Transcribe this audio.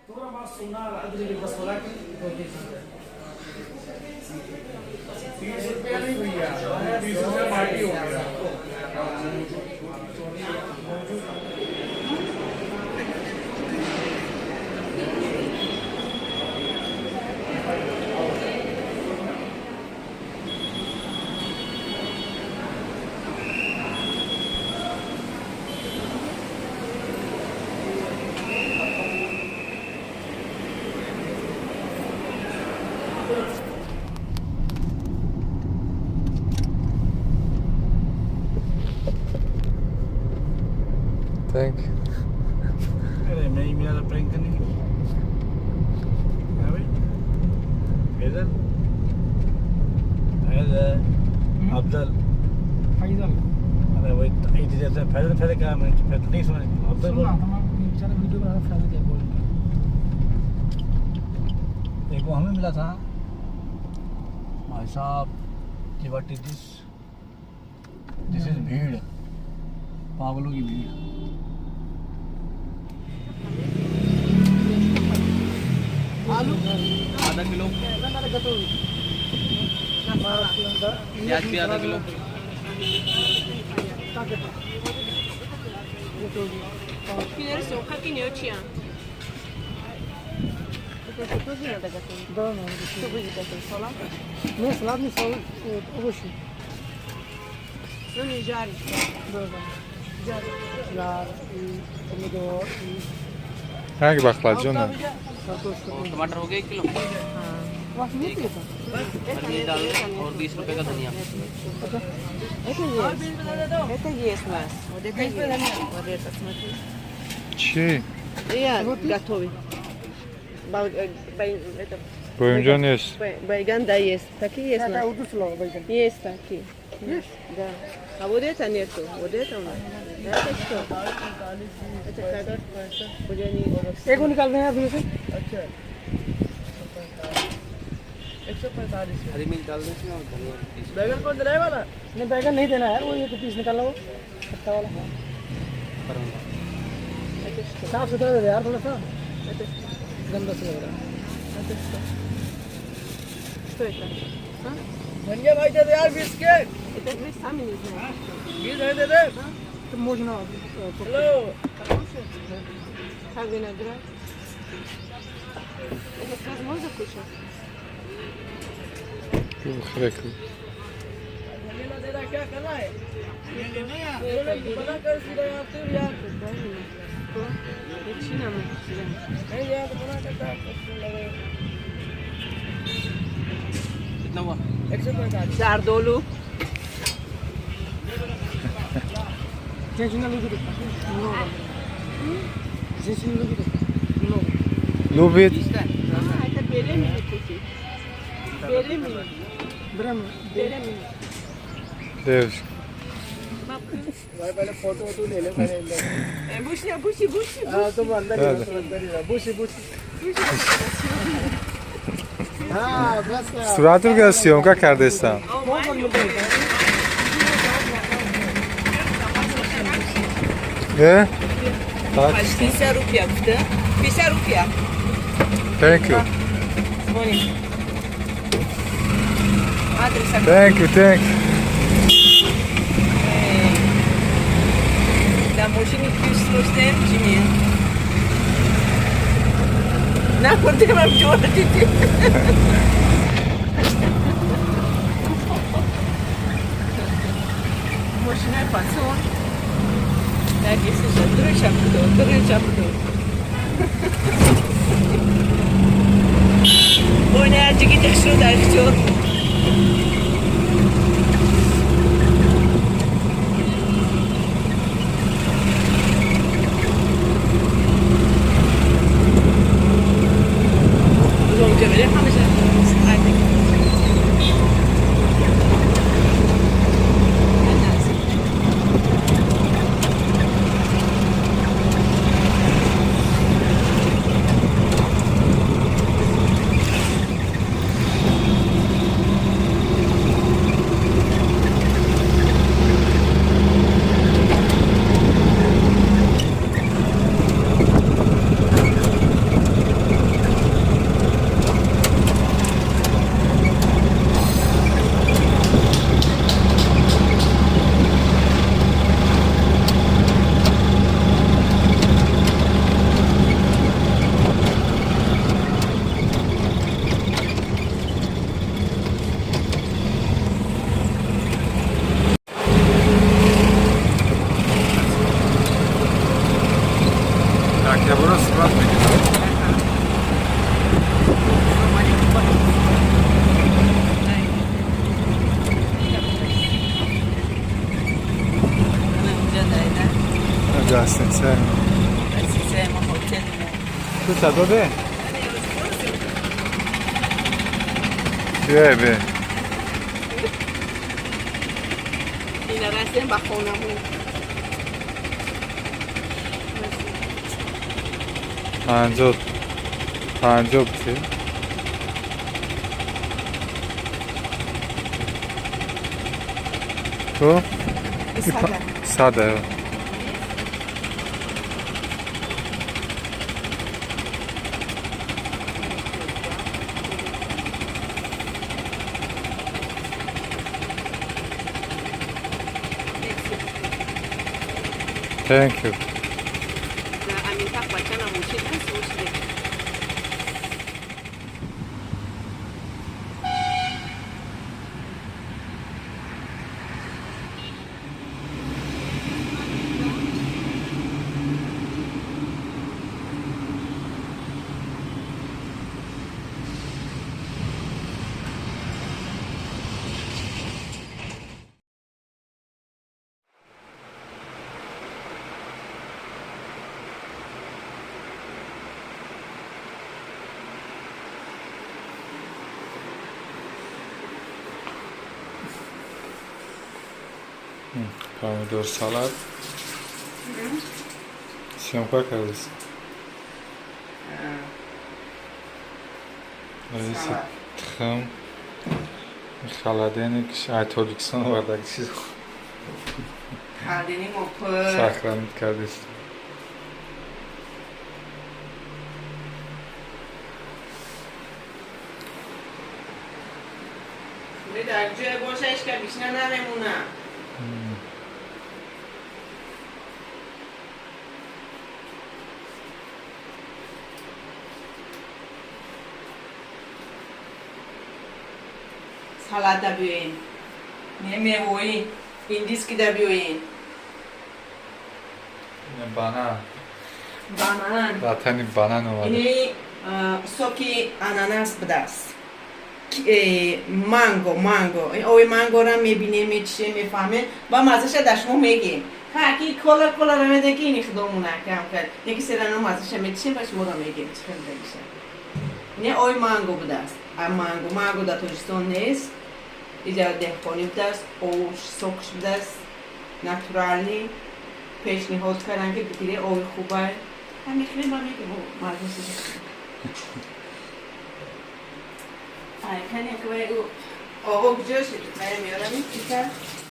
थोड़ा बहुत सुनना अदरक बस वाला की 30 रुपया नहीं भैया 20 रुपया पार्टी हो गया Thank. अरे मैं ही मेरा प्रैंक करने की भाई फैजल अफजल अरे वही इधर जैसे फैजल फैजल क्या मैं फैजल नहीं सुना अफजल बोल बेचारा वीडियो बना रहा फैजल क्या बोल एक वो हमें मिला था भाई साहब कि what is this this is भीड़ पागलों की भीड़ आलू आधा किलो प्याज भी आधा kilo Finire se un cacchino c'è. Questo così è da gatto. Tu vuoi da gatto sola? मैं सलाद में सौ अवश्य Non i giari. यार टमाटो Hangi baklacı onlar? और टमाटर हो गए 1 किलो वाह नहीं था पनीर डाल दें और 20 रुपए का धनिया Это есть у нас. Вот это есть. Вот это, смотри. Çiğ. Готовый. Это Boyunca ne yiyorsun? Байган, да, есть. Такие есть у क्या нас. उर्दू सुनाओ भाई Есть такие. Да. А вот это нету. Вот это у нас. Это что? Это картошка. Уже не... एक को निकाल रहे हैं अभी से अच्छा 145 हरी मिर्च डाल दें और धनिया 20 बैगन कौन दिलाए वाला नहीं बैगन नहीं देना यार वो ये पीस निकालना वो खट्टा वाला साफ सुथरा दे दे यार थोड़ा सा गंदा से लग रहा है Что это? А? धनिया भाई दे दे यार 20 के Это вы сами не знаете. 20 दे दे तो можно हेलो Как виноград. Это как можно кушать? Rekli. धनिया दे रहा क्या करना है ये लेना है बना कर सीधा यहाँ से यार Причина мы नहीं यार बना कर लगे कितना हुआ 145 Dar dolu. जेंशिना लोगी नो जेंशिना लोगी नो Lubit. 20 का है Ah, это беременный купить. Беременный. ब्रह्म Беременный. Dev. भाई पहले फोटो वोटो ले ले पहले Буши, буши, буши. हाँ तुम अंदर ही Hadi. रहो, अंदर ही रहो बुशी बुशी हाँ बस Suratı mı gösteriyorum ka kardeşim? Ne? Kaç? 50 рупия, да? 50 рупия. Thank you. Звони. Адрес. Thank you, thank you. Да, мужчине пишет, мне. Нахуй ты вам делаете? Мужчина пацан. Так, если же дрыща буду. Oynayacı gidecek şurada istiyor. گاستنسه سیستم هتل تو چطوره؟ بیا بیا اینا رفتیم با خونمون 50 بودی؟ تو؟ 100 Thank you. na aminta kuachana mshika sushi Pomidor salad. Siamo qua che Esse tram خلدنی که از تاجیکستان آورده چیز خالدینی مپر سخرم کردیش در جای گوشش که بیشتر نمیمونه salad da بیاین نمیوین این دیسکی da بیاین بانان بانان وطنی بانان اومده اینی سوکی اناناس بدست مانگو اوی مانگو را میبینیم چیه میفهمه و مزهش دشمو میگیم که کلا رو میده که اینی خودمون نکم کرد یکی سرانو مزهش میچیم و شما رو میگیم چه خیلی بگیشه اینی اوی مانگو بدست مانگو در تاجیکستان نیست اینجا دهقانی بدست او سوکش بدست ناتورالی پیشنهاد کردن که بگیره اوی خوبه همین خیلی با میگیم او مزهش کنی که باید او آقا بجاش میارم این پیتر